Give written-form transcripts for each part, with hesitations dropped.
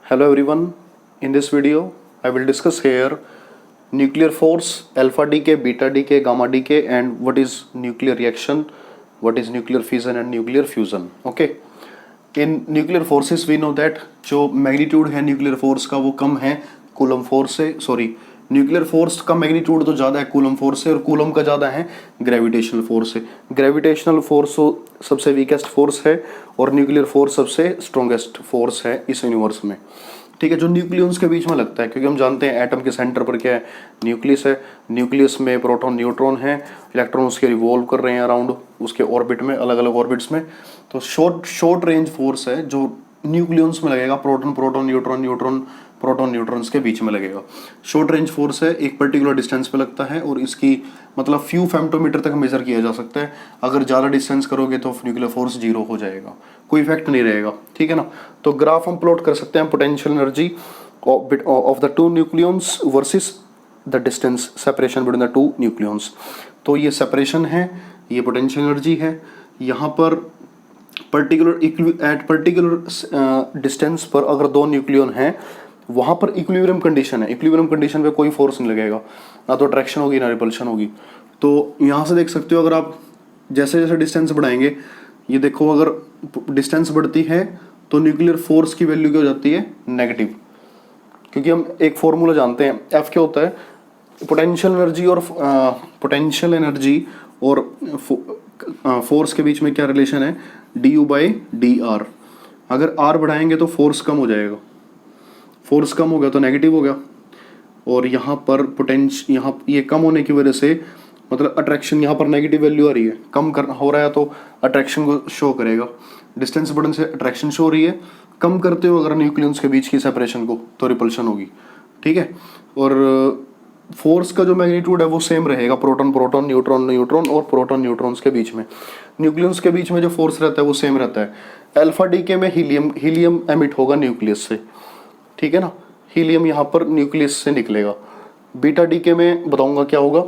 Hello everyone. In this video, I will discuss here nuclear force, alpha decay, beta decay, gamma decay, and what is nuclear reaction, what is nuclear fission and nuclear fusion. Okay. In nuclear forces we know that जो magnitude है nuclear force का वो कम है coulomb force से, nuclear force का magnitude तो ज़्यादा है कूलम फोर्स से और कूलम का ज़्यादा है ग्रेविटेशनल फोर्स से। ग्रेविटेशनल फोर्स सबसे वीकेस्ट फोर्स है और न्यूक्लियर फोर्स सबसे स्ट्रॉन्गेस्ट फोर्स है इस यूनिवर्स में। ठीक है, जो न्यूक्लियंस के बीच में लगता है, क्योंकि हम जानते हैं एटम के सेंटर पर क्या है, न्यूक्लियस है। न्यूक्लियस में प्रोटॉन न्यूट्रॉन है, इलेक्ट्रॉन उसके रिवॉल्व कर रहे हैं अराउंड उसके ऑर्बिट में, अलग अलग ऑर्बिट्स में। तो शॉर्ट रेंज फोर्स है जो न्यूक्लियंस में लगेगा, proton proton neutron neutron proton neutrons के बीच में लगेगा। शॉर्ट रेंज फोर्स है, एक पर्टिकुलर डिस्टेंस पे लगता है और इसकी मतलब फ्यू फेम्टोमीटर तक मेजर किया जा सकता है। अगर ज़्यादा डिस्टेंस करोगे तो न्यूक्लियर फोर्स जीरो हो जाएगा, कोई इफेक्ट नहीं रहेगा। ठीक है ना। तो ग्राफ हम प्लॉट कर सकते हैं potential energy of the two nucleons versus the distance separation between the two nucleons. तो ये सेपरेशन है, ये पोटेंशियल एनर्जी है। यहाँ पर पर्टिकुलर डिस्टेंस पर अगर दो न्यूक्लियन हैं वहाँ पर इक्विलिब्रियम कंडीशन है। इक्विलिब्रियम कंडीशन पे कोई फोर्स नहीं लगेगा, ना तो अट्रैक्शन होगी ना रिपल्शन होगी। तो यहाँ से देख सकते हो, अगर आप जैसे जैसे डिस्टेंस बढ़ाएंगे, ये देखो अगर डिस्टेंस बढ़ती है तो न्यूक्लियर फोर्स की वैल्यू क्या हो जाती है, नेगेटिव। क्योंकि हम एक फॉर्मूला जानते हैं, एफ क्या होता है, पोटेंशियल एनर्जी और फोर्स के बीच में क्या रिलेशन है, D you by D R. अगर आर बढ़ाएंगे तो फोर्स कम हो जाएगा, फोर्स कम हो गया तो नेगेटिव हो गया। और यहाँ पर यहाँ ये कम होने की वजह से मतलब अट्रैक्शन, यहाँ पर नेगेटिव वैल्यू आ रही है, कम कर हो रहा है तो अट्रैक्शन को शो करेगा। डिस्टेंस बढ़ने से अट्रैक्शन शो हो रही है, कम करते हो अगर न्यूक्लियंस के बीच की सेपरेशन को तो रिपल्शन होगी। ठीक है। और फोर्स का जो मैग्नीट्यूड है वो सेम रहेगा, प्रोटॉन प्रोटॉन न्यूट्रॉन न्यूट्रॉन और प्रोटॉन न्यूट्रॉन्स के बीच में। न्यूक्लियंस के बीच में जो फोर्स रहता है वो सेम रहता है। अल्फा डीके में हीलियम एमिट होगा न्यूक्लियस से। ठीक है ना, हीलियम यहाँ पर न्यूक्लियस से निकलेगा। बीटा डीके में बताऊंगा क्या होगा।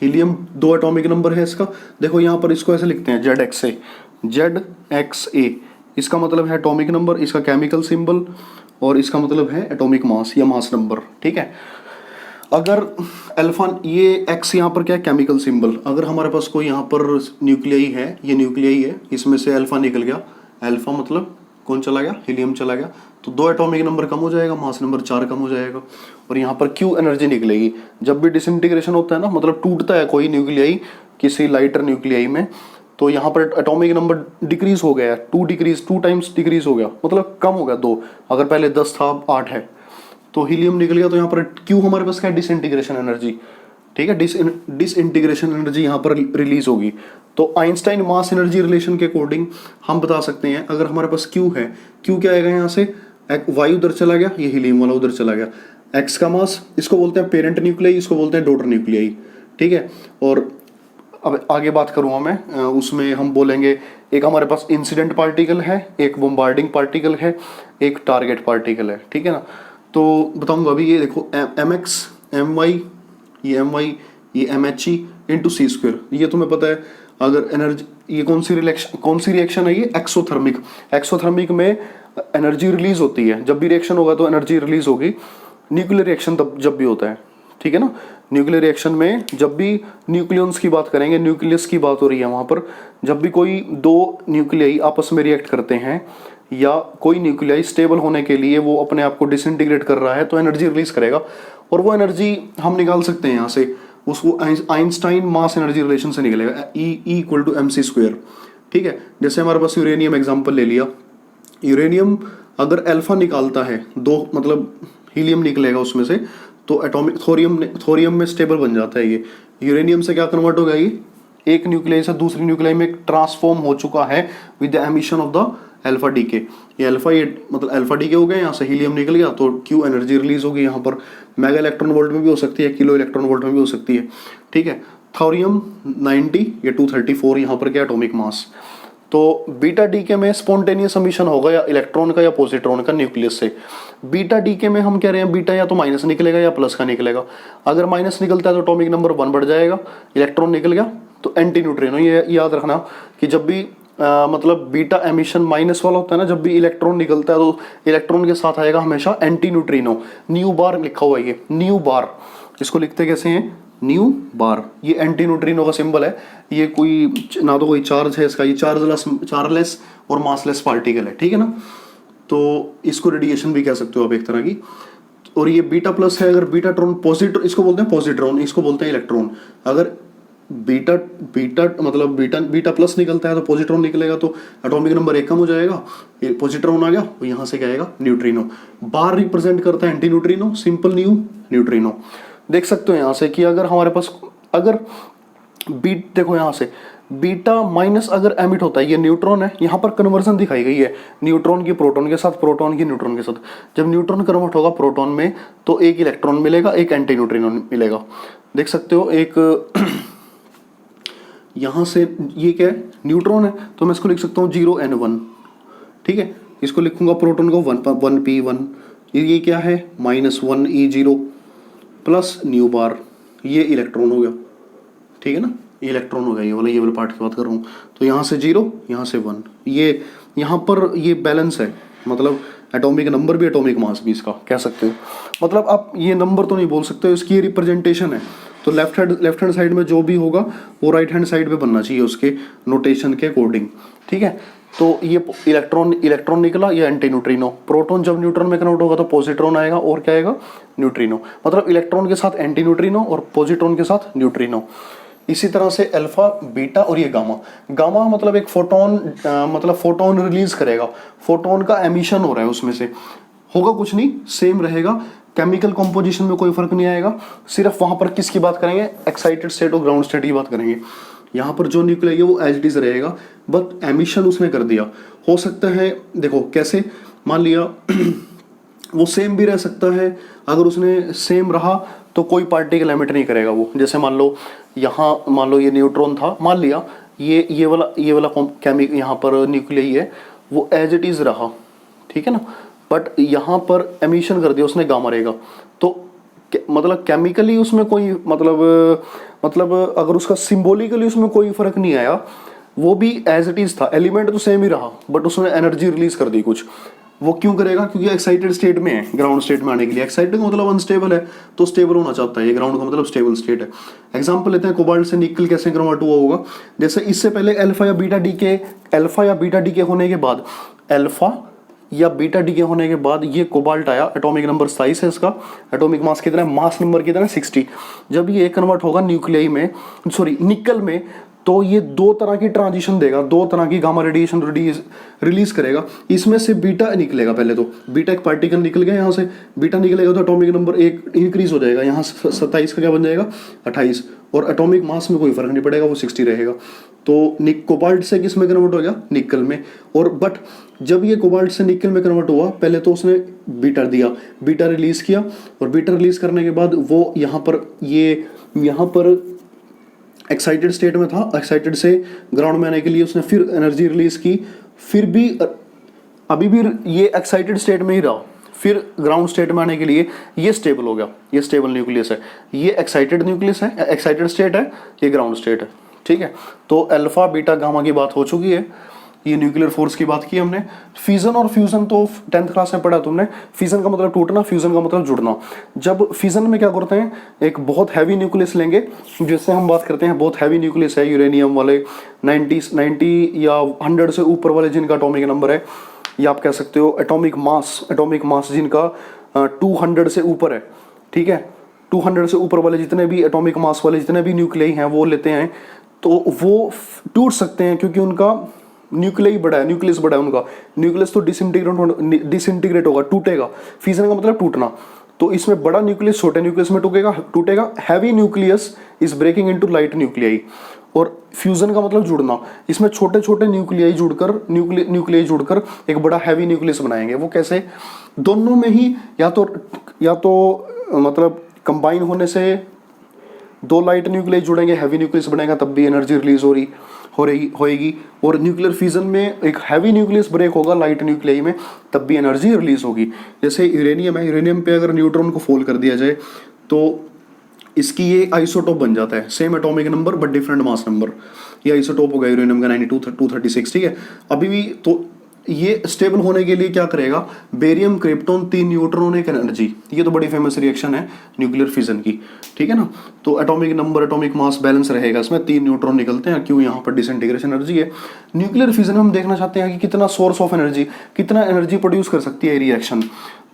हीलियम दो एटॉमिक नंबर है इसका, देखो यहाँ पर इसको ऐसे लिखते हैं ZXA। इसका मतलब है एटॉमिक नंबर, इसका केमिकल सिंबल, और इसका मतलब है एटॉमिक मास या मास नंबर। ठीक है। अगर अल्फा, ये एक्स यहाँ पर क्या है, केमिकल सिंबल। अगर हमारे पास कोई यहाँ पर न्यूक्लियाई है, ये न्यूक्लियाई है, इसमें से अल्फा निकल गया, अल्फा मतलब कौन चला गया, हीलियम चला गया, तो दो एटॉमिक नंबर कम हो जाएगा, मास नंबर 4 कम हो जाएगा। और यहाँ पर क्यू एनर्जी निकलेगी। जब भी डिसइंटीग्रेशन होता है ना, मतलब टूटता है कोई न्यूक्लियाई किसी लाइटर न्यूक्लियाई में, तो यहाँ पर एटॉमिक नंबर डिक्रीज हो गया, 2 टाइम्स डिक्रीज हो गया, मतलब कम हो गया 2। अगर पहले 10 था 8 है, तो हीलियम निकल गया, तो यहाँ पर क्यू हमारे पास क्या है, डिसइंटीग्रेशन एनर्जी। ठीक है, डिसइंटीग्रेशन एनर्जी यहाँ पर रिलीज होगी। तो आइंस्टाइन मास एनर्जी रिलेशन के अकॉर्डिंग हम बता सकते हैं, अगर हमारे पास क्यू है, क्यू क्या आएगा यहाँ से, वाई उधर चला गया, ये हीलियम वाला उधर चला गया। एक्स का मास, इसको बोलते हैं पेरेंट न्यूक्लियाई, इसको बोलते हैं डॉटर न्यूक्लियाई। ठीक है। और अब आगे बात करूँगा मैं, उसमें हम बोलेंगे एक हमारे पास इंसिडेंट पार्टिकल है, एक बॉम्बार्डिंग पार्टिकल है, एक टारगेट पार्टिकल है। ठीक है ना। तो बताऊंगा अभी, ये देखो mx my, ये my, ये mhe इंटू सी स्क्वेयर, ये तुम्हें पता है। अगर एनर्जी, ये कौन सी रिएक्शन है, ये एक्सोथर्मिक में एनर्जी रिलीज होती है। जब भी रिएक्शन होगा तो एनर्जी रिलीज होगी। न्यूक्लियर रिएक्शन तब जब भी होता है, ठीक है ना। न्यूक्लियर रिएक्शन में जब भी न्यूक्लियंस की बात करेंगे, न्यूक्लियस की बात हो रही है वहाँ पर, जब भी कोई दो न्यूक्लियाई आपस में रिएक्ट करते हैं या कोई न्यूक्लियाई स्टेबल होने के लिए वो अपने आप को डिसइंटीग्रेट कर रहा है, तो एनर्जी रिलीज करेगा। और वो एनर्जी हम निकाल सकते हैं यहाँ से, उसको आइंस्टाइन मास एनर्जी रिलेशन से निकलेगा, E = mc²। ठीक है। जैसे हमारे पास यूरेनियम एग्जाम्पल ले लिया, यूरेनियम अगर अल्फा निकालता है, दो मतलब हीलियम निकलेगा उसमें से, तो एटॉमिक थोरियम में स्टेबल बन जाता है। ये यूरेनियम से क्या कन्वर्ट हो गया, ये एक न्यूक्लियाई से दूसरी न्यूक्लियाई में ट्रांसफॉर्म हो चुका है with the emission of the alpha decay. ये मतलब अल्फा डीके हो गया, यहाँ से हीलियम निकल गया, तो क्यू एनर्जी रिलीज होगी। यहाँ पर मेगा इलेक्ट्रॉन वोल्ट में भी हो सकती है, किलो इलेक्ट्रॉन वोल्ट में भी हो सकती है। ठीक है। थोरियम 90 या 234, यहाँ पर क्या एटॉमिक मास। तो बीटा डीके में स्पॉन्टेनियस एमिशन होगा या इलेक्ट्रॉन का या पॉजिट्रॉन का न्यूक्लियस से। बीटा डीके में हम कह रहे हैं बीटा या तो माइनस निकलेगा या प्लस का निकलेगा। अगर माइनस निकलता है तो एटॉमिक नंबर 1 बढ़ जाएगा, इलेक्ट्रॉन निकल गया तो एंटी न्यूट्रिनो। ये याद रखना कि जब भी मतलब बीटा एमिशन माइनस वाला होता है ना, जब भी इलेक्ट्रॉन निकलता है तो इलेक्ट्रॉन के साथ आएगा हमेशा एंटी न्यूट्रिनो। न्यू बार लिखा हुआ है ये, न्यू बार, इसको लिखते कैसे हैं, न्यू बार। ये एंटी न्यूट्रिनो का सिंबल है। ये कोई ना तो कोई चार्ज है इसका, ये चार्जलेस और मासलेस पार्टिकल है, ठीक है ना। तो इसको रेडिएशन भी कह सकते हो आप एक तरह की। और ये बीटा प्लस है, अगर बीटाट्रॉन पॉजिट्रॉन, इसको बोलते हैं पॉजिट्रॉन, इसको बोलते हैं इलेक्ट्रॉन। अगर बीटा बीटा मतलब बीटा प्लस निकलता है तो पॉजिट्रॉन निकलेगा, तो एटॉमिक नंबर 1 कम हो जाएगा, ये पॉजिट्रॉन आ गया, तो यहाँ से क्या आएगा, न्यूट्रिनो। बार रिप्रेजेंट करता है एंटी न्यूट्रिनो, सिंपल न्यूट्रिनो। देख सकते हो यहाँ से कि अगर हमारे पास, अगर देखो यहाँ से बीटा माइनस अगर एमिट होता है, ये न्यूट्रॉन है, यहाँ पर कन्वर्जन दिखाई गई है, न्यूट्रॉन की प्रोटॉन के साथ, प्रोटॉन की न्यूट्रॉन के साथ। जब न्यूट्रॉन कन्वर्ट होगा प्रोटॉन में तो एक इलेक्ट्रॉन मिलेगा, एक एंटी न्यूट्रिनो मिलेगा। देख सकते हो एक यहाँ से ये क्या है, न्यूट्रॉन है, तो मैं इसको लिख सकता हूँ 0n1, ठीक है। इसको लिखूंगा प्रोटॉन को 1p1, ये क्या है -1e0 प्लस न्यू बार, ये इलेक्ट्रॉन हो गया, ठीक है ना, ये इलेक्ट्रॉन हो गया, ये वाला पार्ट की बात कर रहा हूँ। तो यहाँ से 0, यहाँ से 1, ये यहाँ पर ये बैलेंस है, मतलब एटॉमिक नंबर भी एटॉमिक मास भी इसका कह सकते हो। मतलब आप ये नंबर तो नहीं बोल सकते, इसकी रिप्रेजेंटेशन है। तो लेफ्ट हैंड साइड में जो भी होगा वो राइट हैंड साइड पे बनना चाहिए उसके नोटेशन के अकॉर्डिंग, ठीक है। तो ये इलेक्ट्रॉन निकला, ये एंटी न्यूट्रिनो। प्रोटॉन जब न्यूट्रॉन में कन्वर्ट होगा तो पॉजिट्रॉन आएगा, और क्या आएगा, न्यूट्रिनो। मतलब इलेक्ट्रॉन के साथ एंटी न्यूट्रिनो और पॉजिट्रॉन के साथ न्यूट्रिनो। इसी तरह से अल्फा, बीटा और ये गामा। गामा मतलब एक फोटोन, मतलब फोटोन रिलीज करेगा, फोटोन का एमिशन हो रहा है, उसमें से होगा कुछ नहीं, सेम रहेगा, केमिकल कंपोजिशन में कोई फर्क नहीं आएगा। सिर्फ वहां पर किसकी बात करेंगे, एक्साइटेड स्टेट और ग्राउंड स्टेट की बात करेंगे। यहाँ पर जो न्यूक्लियाई है वो एज इट इज रहेगा, बट एमिशन उसने कर दिया। हो सकता है, देखो कैसे, मान लिया वो सेम भी रह सकता है, अगर उसने सेम रहा तो कोई पार्टिकल एमिट नहीं करेगा वो। जैसे मान लो यहाँ, मान लो ये न्यूट्रॉन था, मान लिया ये वाला केमिक यहाँ पर न्यूक्लियाई है, वो एज इट इज रहा, ठीक है ना, बट यहाँ पर एमिशन कर दिया उसने गामा रेगा, तो मतलब केमिकली उसमें कोई मतलब अगर उसका सिंबॉलिकली उसमें कोई फर्क नहीं आया, वो भी एज इट इज था, एलिमेंट तो सेम ही रहा, बट उसने एनर्जी रिलीज कर दी कुछ। वो क्यों करेगा, क्योंकि एक्साइटेड स्टेट में है, ग्राउंड स्टेट में आने के लिए। एक्साइटेड का मतलब अनस्टेबल है, तो स्टेबल होना चाहता है, ये ग्राउंड का मतलब स्टेबल स्टेट है। एग्जांपल लेते हैं, कोबाल्ट से निकल कैसे कन्वर्ट हुआ होगा। जैसे इससे पहले अल्फा या बीटा डीके होने के बाद, अल्फा या बीटा डीके होने के बाद ये कोबाल्ट आया, एटॉमिक नंबर 27 है इसका, एटॉमिक मास कितना है, मास नंबर कितना है 60। जब ये कन्वर्ट होगा न्यूक्लियाई में, सॉरी निकल में, तो ये दो तरह की ट्रांजिशन देगा, दो तरह की गामा रेडिएशन रिलीज करेगा। इसमें से बीटा निकलेगा, पहले तो बीटा एक पार्टिकल निकल गया, यहाँ से बीटा निकलेगा तो एटॉमिक नंबर 1 इंक्रीज हो जाएगा, यहाँ 27 का क्या बन जाएगा 28, और एटॉमिक मास में कोई फर्क नहीं पड़ेगा, वो 60 रहेगा। तो कोबाल्ट से किस में कन्वर्ट हो गया, निकल में। और बट जब ये कोबाल्ट से निकल में कन्वर्ट हुआ, पहले तो उसने बीटा दिया, बीटा रिलीज किया, और बीटा रिलीज करने के बाद वो यहाँ पर एक्साइटेड स्टेट में था, एक्साइटेड से ग्राउंड में आने के लिए उसने फिर एनर्जी रिलीज की, फिर भी अभी भी ये एक्साइटेड स्टेट में ही रहा, फिर ग्राउंड स्टेट में आने के लिए ये स्टेबल हो गया, ये स्टेबल न्यूक्लियस है, ये एक्साइटेड न्यूक्लियस है, एक्साइटेड स्टेट है, ये ग्राउंड स्टेट है, ठीक है। तो अल्फा बीटा गामा की बात हो चुकी है, ये न्यूक्लियर फोर्स की बात की हमने। फिजन और फ्यूजन तो 10th क्लास में पढ़ा तुमने। फिजन का मतलब टूटना, फ्यूजन का मतलब जुड़ना। जब फिजन में क्या करते हैं, एक बहुत हैवी न्यूक्लियस लेंगे, जिससे हम बात करते हैं बहुत हैवी न्यूक्लियस है, यूरेनियम वाले 90 या 100 से ऊपर वाले जिनका एटॉमिक नंबर है, या आप कह सकते हो एटॉमिक मास जिनका 200 से ऊपर है, ठीक है। 200 से ऊपर वाले जितने भी एटॉमिक मास वाले जितने भी न्यूक्लियाई हैं वो लेते हैं, तो वो टूट सकते हैं, क्योंकि उनका न्यूक्लियस बड़ा है उनका। न्यूक्लियस तो डिसइंटीग्रेट होगा, टूटेगा। फिजन का मतलब टूटना। तो इसमें बड़ा न्यूक्लियस छोटे न्यूक्लियस में टूटेगा। Heavy nucleus is breaking into light nuclei. और फ्यूजन का मतलब जुड़ना। इसमें छोटे छोटे न्यूक्लियाई जुड़कर एक बड़ा हैवी न्यूक्लियस बनाएंगे। वो कैसे, दोनों में ही या तो मतलब कंबाइन होने से दो लाइट न्यूक्लियाई जुड़ेंगे, हैवी न्यूक्लियस बनेगा, तब भी एनर्जी रिलीज होएगी। और न्यूक्लियर फिजन में एक हैवी न्यूक्लियस ब्रेक होगा लाइट न्यूक्लियाई में, तब भी एनर्जी रिलीज होगी। जैसे यूरेनियम है, यूरेनियम पे अगर न्यूट्रॉन को फोल्ड कर दिया जाए तो इसकी ये आइसोटोप बन जाता है, same atomic number but different mass number. ये आइसोटोप हो गया यूरेनियम का 92-236, ठीक है। अभी भी तो ये स्टेबल होने के लिए क्या करेगा, बेरियम क्रिप्टॉन 3 न्यूट्रॉन 1 एनर्जी, ये तो बड़ी फेमस रिएक्शन है न्यूक्लियर फिजन की, ठीक है ना। तो atomic number atomic mass balance रहेगा, इसमें 3 न्यूट्रॉन निकलते हैं, क्यों, यहाँ पर डिसइंटीग्रेशन एनर्जी है। न्यूक्लियर फिजन में हम देखना चाहते हैं कि कितना सोर्स ऑफ एनर्जी, कितना एनर्जी प्रोड्यूस कर सकती है रिएक्शन।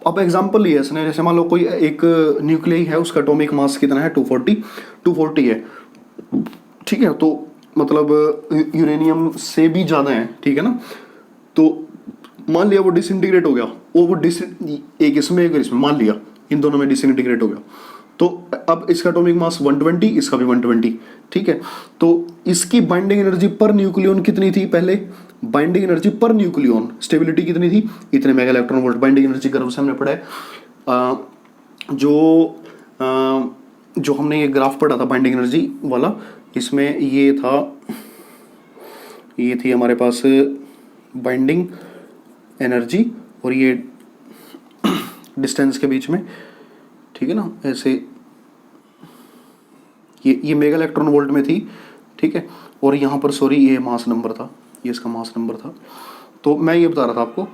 अब एग्जाम्पल लिया इसने, जैसे मान लो कोई एक न्यूक्लियाई है, उसका एटॉमिक मास कितना है, 240 है, ठीक है। तो मतलब यूरेनियम से भी ज़्यादा है, ठीक है ना। तो मान लिया वो डिसइंटीग्रेट हो गया, एक इसमें एक इसमें, मान लिया इन दोनों में डिसइंटीग्रेट हो गया, तो अब इसका एटॉमिक मास 120, इसका भी 120, ठीक है। तो इसकी बाइंडिंग एनर्जी पर न्यूक्लियन कितनी थी, पहले binding energy per nucleon stability कितनी थी, इतने mega electron volt. Binding energy curve से हमने पढ़ा है, जो हमने ये ग्राफ पढ़ा था बाइंडिंग एनर्जी वाला, इसमें ये था, ये थी हमारे पास बाइंडिंग एनर्जी और ये डिस्टेंस के बीच में, ठीक है ना, ऐसे ये मेगा इलेक्ट्रॉन वोल्ट में थी, ठीक है। और यहाँ पर सॉरी ये मास नंबर था, ये इसका मास नंबर था। तो मैं ये बता रहा था आपको,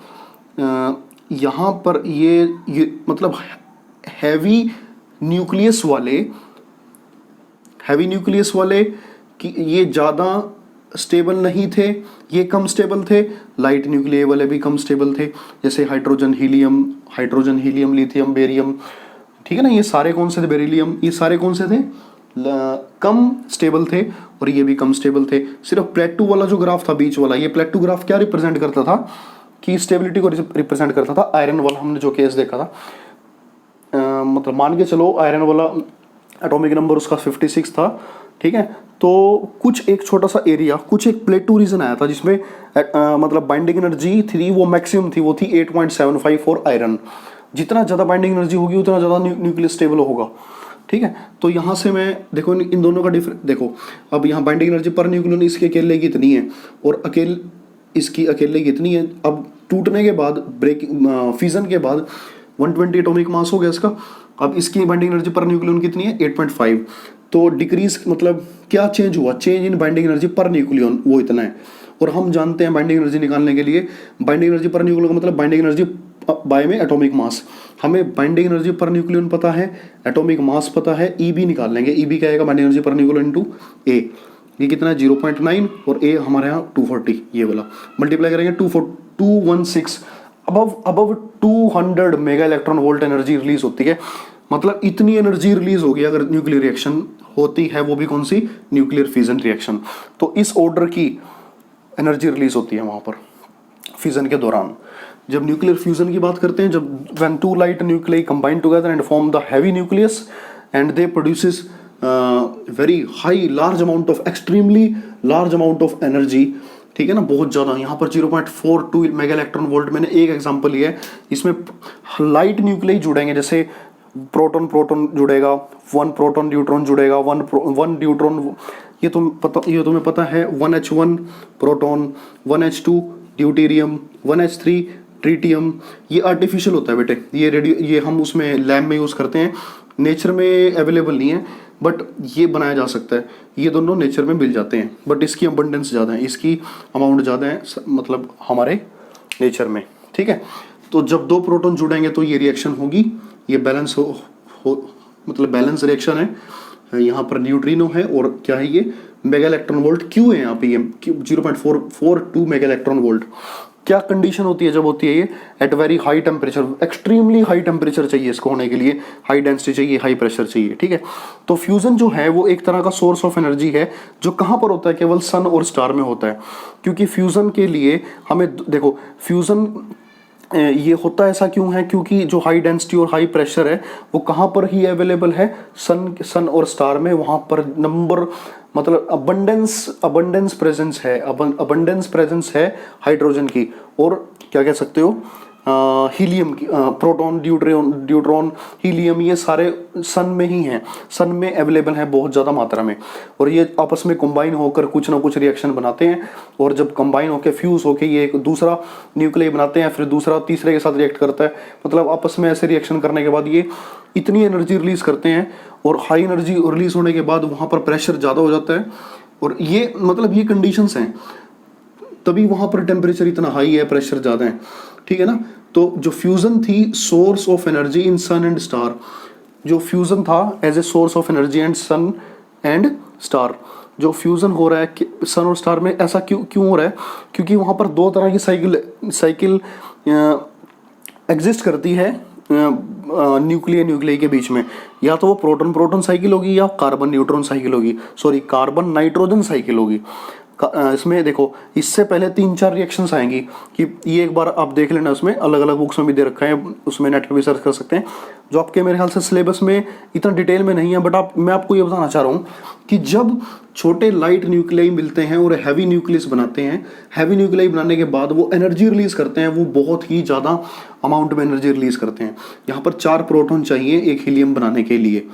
यहाँ पर ये मतलब हैवी न्यूक्लियस वाले कि ये ज़्यादा स्टेबल नहीं थे, ये कम स्टेबल थे। लाइट न्यूक्लियाई वाले भी कम स्टेबल थे, जैसे हाइड्रोजन हीलियम लिथियम बेरियम, ठीक है ना। ये सारे कौन से थे, बेरिलियम, ये सारे कौन से थे, कम स्टेबल थे, और ये भी कम स्टेबल थे। सिर्फ प्लेटो वाला जो ग्राफ था बीच वाला, ये प्लेटो ग्राफ क्या रिप्रेजेंट करता था, कि स्टेबिलिटी को रिप्रेजेंट करता था। आयरन वाला हमने जो केस देखा था, मतलब मान के चलो आयरन वाला एटॉमिक नंबर उसका 56 था, ठीक है। तो कुछ एक छोटा सा एरिया, कुछ एक प्लेटो रीजन आया था जिसमें मतलब बाइंडिंग एनर्जी थी, वो मैक्सिमम थी, वो थी 8.75 फॉर आयरन। जितना ज़्यादा बाइंडिंग एनर्जी होगी उतना ज़्यादा न्यूक्लियस स्टेबल होगा, ठीक है। तो यहाँ से मैं देखो इन दोनों का डिफरेंस देखो, अब यहाँ बाइंडिंग एनर्जी पर न्यूक्लियन इसके अकेले की इतनी है, और इसकी अकेले की इतनी है। अब टूटने के बाद, ब्रेकिंग फ्यूजन के बाद 120 एटॉमिक मास हो गया इसका। अब इसकी बाइंडिंग एनर्जी पर न्यूक्लियन कितनी है, 8.5। तो डिक्रीज मतलब क्या चेंज हुआ, change in binding energy per nucleon वो इतना है। और हम जानते हैं बाइंडिंग एनर्जी निकालने के लिए, बाइंडिंग एनर्जी पर न्यूक्लियन का मतलब बाइंडिंग एनर्जी बाय में एटॉमिक मास। हमें बाइंडिंग एनर्जी पर न्यूक्लियन पता है, एटॉमिक मास पता है, ईबी निकाल लेंगे। ईबी क्या आएगा, binding energy per nucleon into A, ये कितना है 0.9, और ए हमारे यहाँ 240, ये वाला मल्टीप्लाई करेंगे 216, above 200 mega electron volt energy release होती है। मतलब इतनी एनर्जी रिलीज होगी अगर न्यूक्लियर रिएक्शन होती है, वो भी कौन सी, न्यूक्लियर फिजन रिएक्शन। तो इस ऑर्डर की एनर्जी रिलीज होती है वहां पर फिजन के दौरान। जब न्यूक्लियर फ्यूजन की बात करते हैं, जब when two light nuclei combine together and form the heavy nucleus and they produces very high large amount of extremely large amount of energy, ठीक है ना, बहुत ज़्यादा। यहाँ पर 0.42 मेगा इलेक्ट्रॉन वोल्ट मैंने एक एग्जांपल लिया है। इसमें लाइट न्यूक्लियाई जुड़ेंगे, जैसे प्रोटॉन जुड़ेगा, 1 प्रोटॉन न्यूट्रॉन जुड़ेगा, 1 न्यूट्रॉन, ये तुम्हें पता है 1H1 proton, 1H2 deuterium, 1H3 tritium. ये आर्टिफिशियल होता है बेटे, ये हम उसमें लैब में यूज़ करते हैं, नेचर में अवेलेबल नहीं है, बट ये बनाया जा सकता है। ये दोनों नेचर में मिल जाते हैं, बट इसकी अबंडेंस ज़्यादा है, इसकी अमाउंट ज़्यादा है मतलब हमारे नेचर में, ठीक है। तो जब 2 प्रोटॉन जुड़ेंगे तो ये रिएक्शन होगी, ये बैलेंस मतलब बैलेंस रिएक्शन है। यहाँ पर न्यूट्रिनो है और क्या है, ये मेगा इलेक्ट्रॉन वोल्ट क्यों है यहाँ पे, ये 0.442 मेगा इलेक्ट्रॉन वोल्ट। क्या कंडीशन होती है जब होती है ये, at very high temperature, extremely high temperature चाहिए इसको होने के लिए, हाई डेंसिटी चाहिए, हाई प्रेशर चाहिए, ठीक है। तो फ्यूजन जो है वो एक तरह का सोर्स ऑफ एनर्जी है, जो कहाँ पर होता है, केवल सन और स्टार में होता है। क्योंकि फ्यूजन के लिए हमें देखो, फ्यूजन ये होता ऐसा क्यों है, क्योंकि जो हाई डेंसिटी और हाई प्रेशर है वो कहाँ पर ही अवेलेबल है, सन और स्टार में। वहाँ पर नंबर मतलब अबंडेंस प्रेजेंस है हाइड्रोजन की, और क्या कह सकते हो, हीलियम की, प्रोटॉन, ड्यूट्रॉन, हीलियम, ये सारे सन में ही हैं, सन में अवेलेबल हैं बहुत ज़्यादा मात्रा में। और ये आपस में कंबाइन होकर कुछ ना कुछ रिएक्शन बनाते हैं, और जब कंबाइन होकर फ्यूज होकर ये एक दूसरा न्यूक्लियस बनाते हैं, फिर दूसरा तीसरे के साथ रिएक्ट करता है। मतलब आपस में ऐसे रिएक्शन करने के बाद ये इतनी एनर्जी रिलीज करते हैं, और हाई एनर्जी रिलीज होने के बाद वहाँ पर प्रेशर ज़्यादा हो जाता है, और ये मतलब ये कंडीशंस हैं, तभी वहाँ पर टेम्परेचर इतना हाई है, प्रेशर ज़्यादा है, ठीक है ना। तो जो फ्यूज़न थी source of energy in sun and star, जो फ्यूज़न था as a source of energy and sun and star, जो फ्यूज़न हो रहा है सन और स्टार में, ऐसा क्यों हो रहा है? क्योंकि वहाँ पर दो तरह की साइकिल एग्जिस्ट करती है न्यूक्लियर के बीच में, या तो वो प्रोटॉन प्रोटॉन साइकिल होगी या कार्बन न्यूट्रॉन साइकिल होगी, सॉरी कार्बन नाइट्रोजन साइकिल होगी। इसमें देखो, इससे पहले 3-4 रिएक्शंस आएंगी, कि ये एक बार आप देख लेना, उसमें अलग अलग बुक्स में भी दे रखा है, उसमें नेट पर भी सर्च कर सकते हैं, जो आपके मेरे ख्याल से सिलेबस में इतना डिटेल में नहीं है, बट मैं आपको ये बताना चाह रहा हूँ कि जब छोटे लाइट न्यूक्लियाई मिलते हैं और हैवी न्यूक्लियस बनाते हैं, हैवी न्यूक्लियाई बनाने के बाद वो एनर्जी रिलीज करते हैं, वो बहुत ही ज़्यादा अमाउंट में एनर्जी रिलीज करते हैं। यहाँ पर 4 प्रोटॉन चाहिए एक हीलियम बनाने के लिए,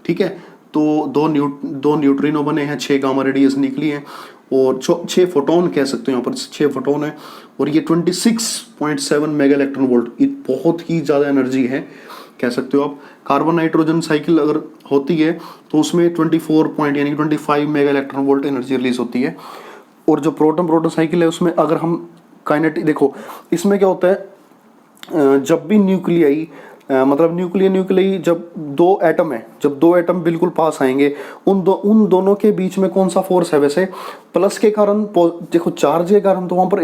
ठीक है। तो दो न्यूट्रिनो बने हैं, 6 गामा रेडियस निकली हैं, और 6 फोटोन कह सकते हो, यहाँ पर 6 फोटोन है, और ये 26.7 मेगा इलेक्ट्रॉन वोल्ट, ये बहुत ही ज़्यादा एनर्जी है कह सकते हो आप। कार्बन नाइट्रोजन साइकिल अगर होती है तो उसमें 25 mega electron volt energy release होती है। और जो प्रोटॉन साइकिल है उसमें अगर हम काइनेटिक देखो, इसमें क्या होता है, जब भी न्यूक्लियाई मतलब न्यूक्लियाई जब दो एटम बिल्कुल पास आएंगे, उन दोनों के बीच में कौन सा फोर्स है? वैसे प्लस के कारण, देखो चार्ज के कारण तो वहाँ पर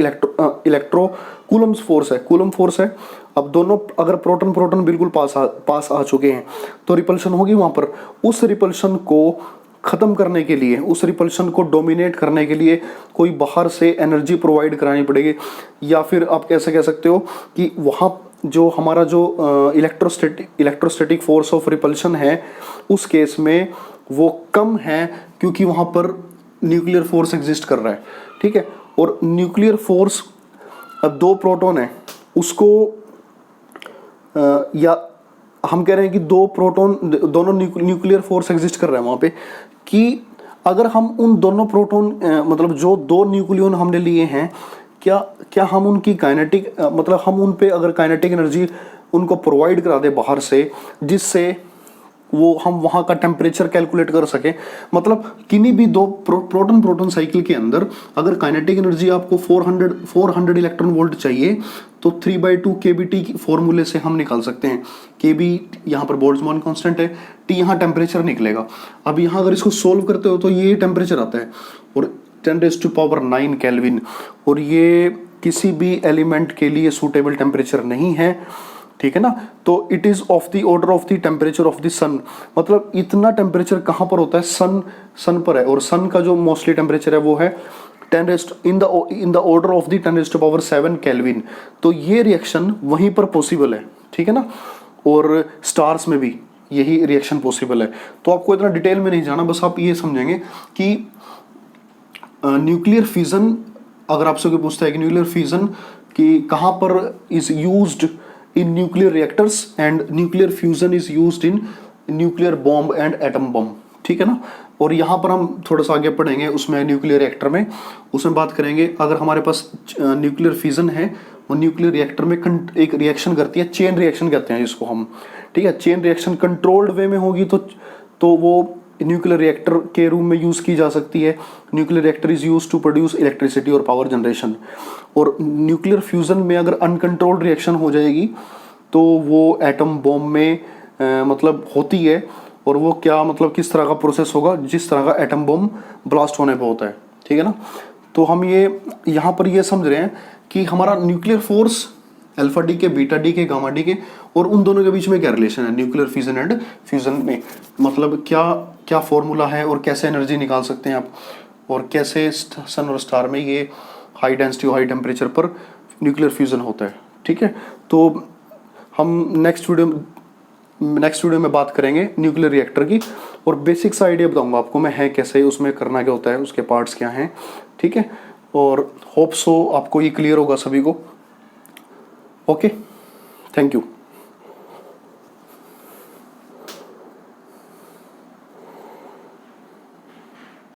इलेक्ट्रो कूलम्स फोर्स है, कूलम फोर्स है। अब दोनों अगर प्रोटॉन बिल्कुल पास आ चुके हैं तो रिपल्शन होगी वहाँ पर। उस रिपल्शन को ख़त्म करने के लिए, उस रिपल्शन को डोमिनेट करने के लिए कोई बाहर से एनर्जी प्रोवाइड करानी पड़ेगी, या फिर आप कैसे कह सकते हो कि वहाँ जो हमारा जो इलेक्ट्रोस्टैटिक फोर्स ऑफ रिपल्शन है उस केस में वो कम है, क्योंकि वहाँ पर न्यूक्लियर फोर्स एग्जिस्ट कर रहा है, ठीक है। और न्यूक्लियर फोर्स, अब 2 प्रोटॉन है उसको या हम कह रहे हैं कि 2 प्रोटॉन, दोनों न्यूक्लियर फोर्स एग्जिस्ट कर रहे हैं वहाँ पे, कि अगर हम उन दोनों प्रोटॉन मतलब जो 2 न्यूक्लियन हमने लिए हैं, क्या हम उनकी काइनेटिक मतलब हम उन पे अगर काइनेटिक एनर्जी उनको प्रोवाइड करा दे बाहर से, जिससे वो हम वहाँ का टेम्परेचर कैलकुलेट कर सकें। मतलब किन्हीं भी 2 प्रोटॉन साइकिल के अंदर अगर काइनेटिक एनर्जी आपको 400 इलेक्ट्रॉन वोल्ट चाहिए तो 3/2 kBT की फॉर्मूले से हम निकाल सकते हैं। kB यहाँ पर बोल्ट्जमान कांस्टेंट है, T यहाँ टेम्परेचर निकलेगा। अब यहाँ अगर इसको सोल्व करते हो तो ये टेम्परेचर आता है, और 10⁹ केल्विन, और ये किसी भी एलिमेंट के लिए सूटेबल टेम्परेचर नहीं है, ठीक है ना। तो it is of the order of the temperature of the sun, मतलब इतना टेम्परेचर कहाँ पर होता है? सन पर है, और सन का जो मोस्टली टेम्परेचर है वो है in the order of the 10⁷ kelvin. तो ये रिएक्शन वहीं पर पॉसिबल है, ठीक है ना। और स्टार्स में भी यही रिएक्शन पॉसिबल है। तो आपको इतना डिटेल में नहीं जाना, बस आप ये समझेंगे कि न्यूक्लियर फिजन, अगर आपसे कोई पूछता है कि न्यूक्लियर फिजन कि कहाँ पर is used in nuclear reactors, and nuclear fusion is used in nuclear bomb and atom bomb, ठीक है ना। और यहाँ पर हम थोड़ा सा आगे पढ़ेंगे उसमें न्यूक्लियर रिएक्टर में, उसमें बात करेंगे अगर हमारे पास न्यूक्लियर फिजन है, वो न्यूक्लियर रिएक्टर में एक रिएक्शन करती है, चेन रिएक्शन कहते हैं जिसको हम, ठीक है। चेन रिएक्शन कंट्रोल्ड वे में होगी तो वो न्यूक्लियर रिएक्टर के रूम में यूज़ की जा सकती है। Nuclear reactor is use to produce electricity और पावर जनरेशन। और न्यूक्लियर फ्यूज़न में अगर अनकंट्रोल्ड रिएक्शन हो जाएगी तो वो एटम बॉम्ब में मतलब होती है, और वो क्या मतलब किस तरह का प्रोसेस होगा, जिस तरह का एटम बॉम्ब ब्लास्ट होने पर होता है, ठीक है ना। तो हम ये यहाँ पर ये समझ रहे हैं कि हमारा न्यूक्लियर फोर्स अल्फा डी के, बीटा डी के, गामा डी के, और उन दोनों के बीच में क्या रिलेशन है न्यूक्लियर फिजन एंड फ्यूजन में, मतलब क्या फॉर्मूला है और कैसे एनर्जी निकाल सकते हैं आप, और कैसे सन और स्टार में ये हाई डेंसिटी हाई टेम्परेचर पर न्यूक्लियर फ्यूजन होता है, ठीक है। तो हम नेक्स्ट वीडियो में बात करेंगे न्यूक्लियर रिएक्टर की, और बेसिक सा आइडिया बताऊंगा आपको मैं है कैसे, उसमें करना क्या होता है, उसके पार्ट्स क्या हैं, ठीक है। और होप सो आपको ये क्लियर होगा सभी को। ओके। Thank you.